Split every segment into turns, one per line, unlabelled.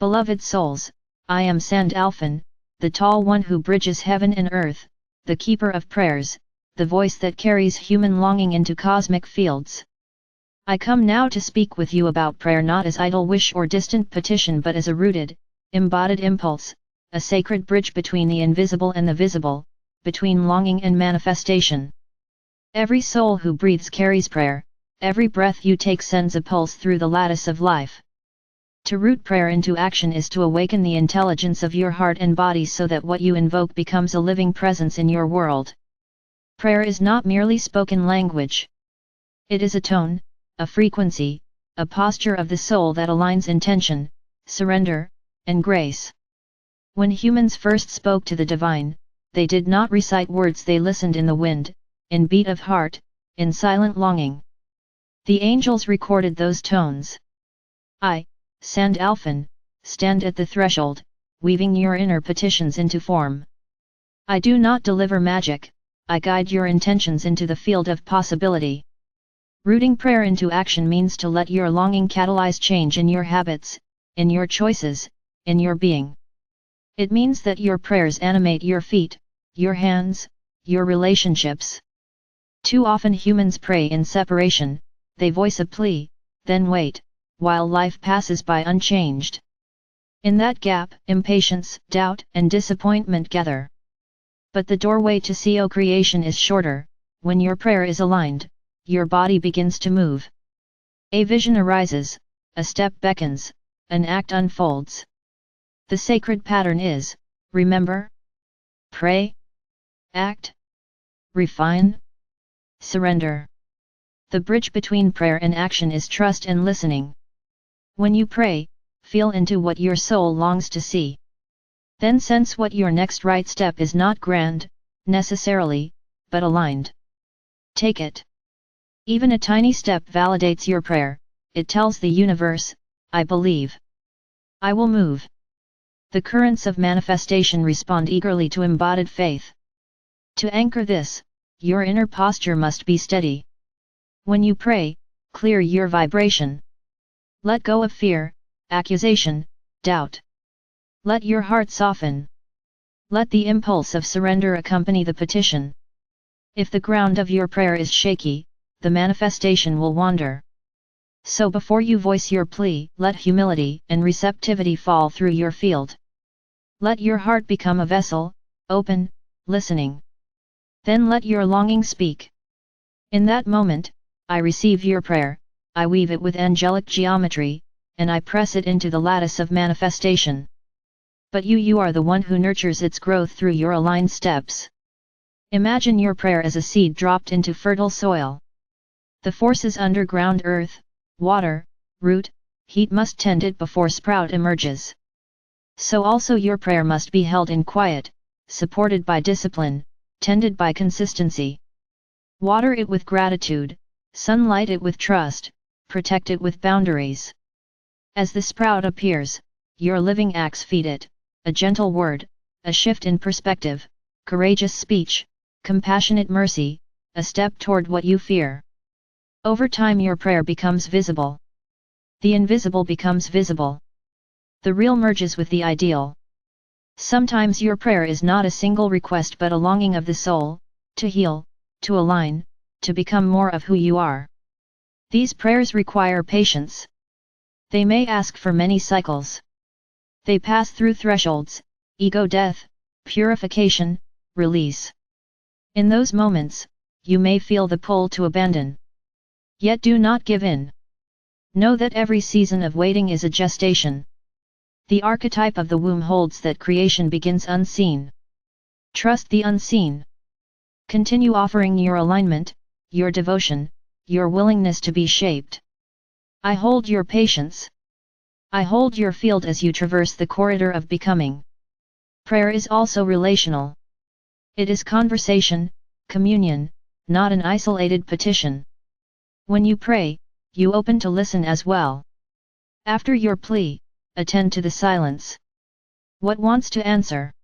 Beloved souls, I am Sandalphon, the tall one who bridges heaven and earth, the keeper of prayers, the voice that carries human longing into cosmic fields. I come now to speak with you about prayer not as idle wish or distant petition but as a rooted, embodied impulse, a sacred bridge between the invisible and the visible, between longing and manifestation. Every soul who breathes carries prayer, every breath you take sends a pulse through the lattice of life. To root prayer into action is to awaken the intelligence of your heart and body so that what you invoke becomes a living presence in your world. Prayer is not merely spoken language. It is a tone, a frequency, a posture of the soul that aligns intention, surrender, and grace. When humans first spoke to the divine, they did not recite words, they listened in the wind, in beat of heart, in silent longing. The angels recorded those tones. I, Sandalphon, stand at the threshold, weaving your inner petitions into form. I do not deliver magic, I guide your intentions into the field of possibility. Rooting prayer into action means to let your longing catalyze change in your habits, in your choices, in your being. It means that your prayers animate your feet, your hands, your relationships. Too often humans pray in separation, they voice a plea, then wait, while life passes by unchanged. In that gap, impatience, doubt, and disappointment gather. But the doorway to co-creation is shorter. When your prayer is aligned, your body begins to move. A vision arises, a step beckons, an act unfolds. The sacred pattern is, remember, pray, act, refine, surrender. The bridge between prayer and action is trust and listening. When you pray, feel into what your soul longs to see. Then sense what your next right step is, not grand, necessarily, but aligned. Take it. Even a tiny step validates your prayer, it tells the universe, I believe. I will move. The currents of manifestation respond eagerly to embodied faith. To anchor this, your inner posture must be steady. When you pray, clear your vibration. Let go of fear, accusation, doubt. Let your heart soften. Let the impulse of surrender accompany the petition. If the ground of your prayer is shaky, the manifestation will wander. So before you voice your plea, let humility and receptivity fall through your field. Let your heart become a vessel, open, listening. Then let your longing speak. In that moment, I receive your prayer, I weave it with angelic geometry, and I press it into the lattice of manifestation. But you are the one who nurtures its growth through your aligned steps. Imagine your prayer as a seed dropped into fertile soil. The forces underground, earth, water, root, heat must tend it before sprout emerges. So also your prayer must be held in quiet, supported by discipline, tended by consistency. Water it with gratitude, sunlight it with trust, protect it with boundaries. As the sprout appears, your living acts feed it, a gentle word, a shift in perspective, courageous speech, compassionate mercy, a step toward what you fear. Over time your prayer becomes visible. The invisible becomes visible. The real merges with the ideal. Sometimes your prayer is not a single request but a longing of the soul, to heal, to align, to become more of who you are. These prayers require patience. They may ask for many cycles. They pass through thresholds, ego death, purification, release. In those moments, you may feel the pull to abandon. Yet do not give in. Know that every season of waiting is a gestation. The archetype of the womb holds that creation begins unseen. Trust the unseen. Continue offering your alignment, your devotion, your willingness to be shaped. I hold your patience. I hold your field as you traverse the corridor of becoming. Prayer is also relational. It is conversation, communion, not an isolated petition. When you pray, you open to listen as well. After your plea, attend to the silence. What wants to answer?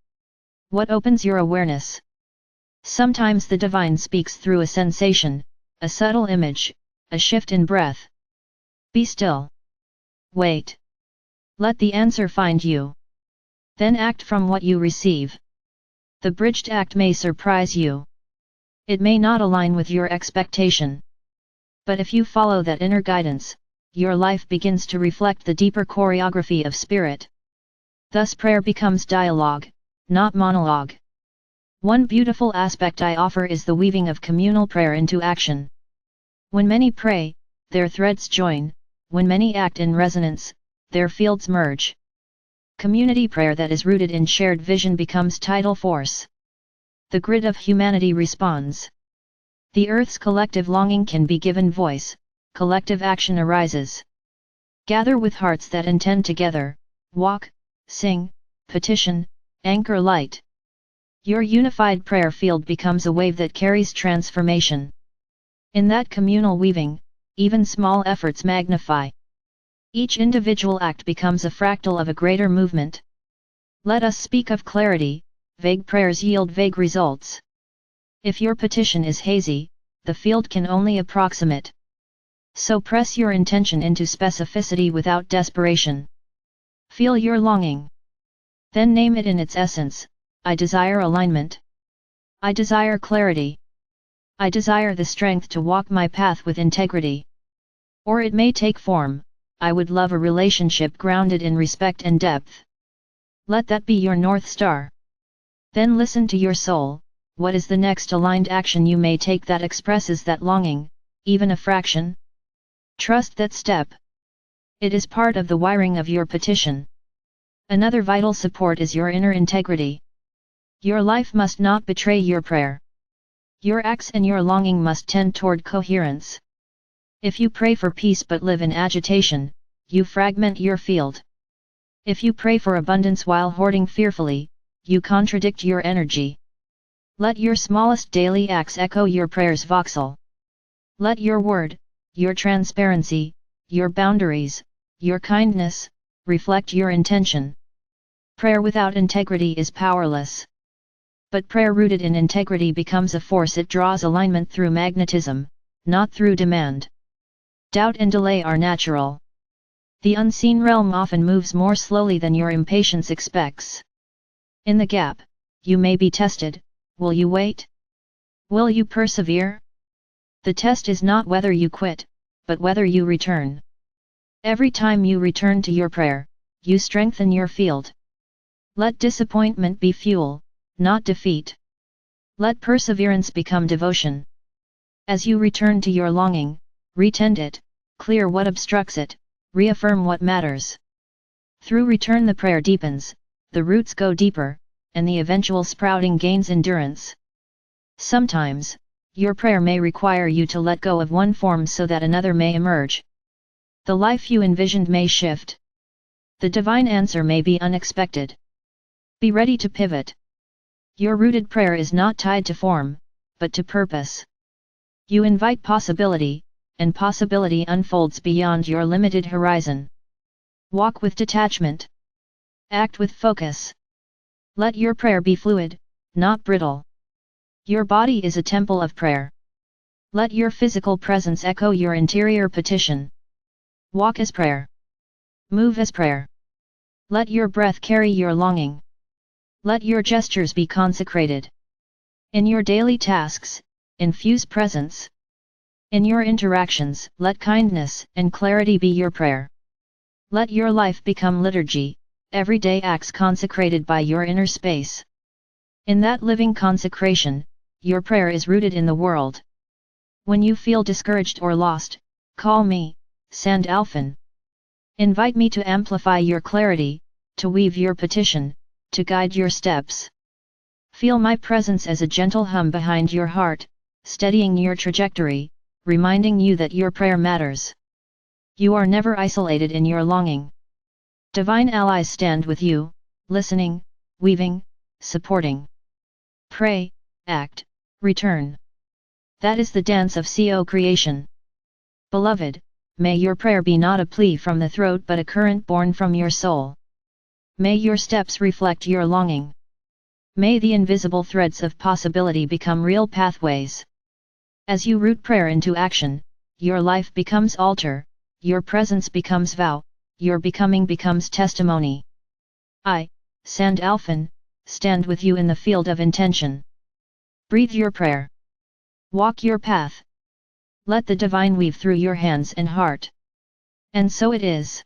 What opens your awareness? Sometimes the divine speaks through a sensation, a subtle image, a shift in breath. Be still. Wait. Let the answer find you. Then act from what you receive. The bridged act may surprise you. It may not align with your expectation. But if you follow that inner guidance, your life begins to reflect the deeper choreography of spirit. Thus prayer becomes dialogue, not monologue. One beautiful aspect I offer is the weaving of communal prayer into action. When many pray, their threads join; when many act in resonance, their fields merge. Community prayer that is rooted in shared vision becomes tidal force. The grid of humanity responds. The earth's collective longing can be given voice, collective action arises. Gather with hearts that intend together, walk, sing, petition, anchor light. Your unified prayer field becomes a wave that carries transformation. In that communal weaving, even small efforts magnify. Each individual act becomes a fractal of a greater movement. Let us speak of clarity. Vague prayers yield vague results. If your petition is hazy, the field can only approximate. So press your intention into specificity without desperation. Feel your longing. Then name it in its essence. I desire alignment. I desire clarity. I desire the strength to walk my path with integrity. Or it may take form. I would love a relationship grounded in respect and depth. Let that be your North Star. Then listen to your soul. What is the next aligned action you may take that expresses that longing, even a fraction? Trust that step. It is part of the wiring of your petition. Another vital support is your inner integrity. Your life must not betray your prayer. Your acts and your longing must tend toward coherence. If you pray for peace but live in agitation, you fragment your field. If you pray for abundance while hoarding fearfully, you contradict your energy. Let your smallest daily acts echo your prayer's voxel. Let your word, your transparency, your boundaries, your kindness, reflect your intention. Prayer without integrity is powerless. But prayer rooted in integrity becomes a force. It draws alignment through magnetism, not through demand. Doubt and delay are natural. The unseen realm often moves more slowly than your impatience expects. In the gap, you may be tested. Will you wait? Will you persevere? The test is not whether you quit, but whether you return. Every time you return to your prayer, you strengthen your field. Let disappointment be fuel, not defeat. Let perseverance become devotion. As you return to your longing, retend it, clear what obstructs it, reaffirm what matters. Through return the prayer deepens, the roots go deeper, and the eventual sprouting gains endurance. Sometimes, your prayer may require you to let go of one form so that another may emerge. The life you envisioned may shift. The divine answer may be unexpected. Be ready to pivot. Your rooted prayer is not tied to form, but to purpose. You invite possibility, and possibility unfolds beyond your limited horizon. Walk with detachment. Act with focus. Let your prayer be fluid, not brittle. Your body is a temple of prayer. Let your physical presence echo your interior petition. Walk as prayer. Move as prayer. Let your breath carry your longing. Let your gestures be consecrated. In your daily tasks, infuse presence. In your interactions, let kindness and clarity be your prayer. Let your life become liturgy, everyday acts consecrated by your inner space. In that living consecration, your prayer is rooted in the world. When you feel discouraged or lost, call me, Sandalphon. Invite me to amplify your clarity, to weave your petition, to guide your steps. Feel my presence as a gentle hum behind your heart, steadying your trajectory, reminding you that your prayer matters. You are never isolated in your longing. Divine allies stand with you, listening, weaving, supporting. Pray, act, return. That is the dance of co-creation. Beloved, may your prayer be not a plea from the throat but a current born from your soul. May your steps reflect your longing. May the invisible threads of possibility become real pathways. As you root prayer into action, your life becomes altar, your presence becomes vow, your becoming becomes testimony. I, Sandalphon, stand with you in the field of intention. Breathe your prayer. Walk your path. Let the divine weave through your hands and heart. And so it is.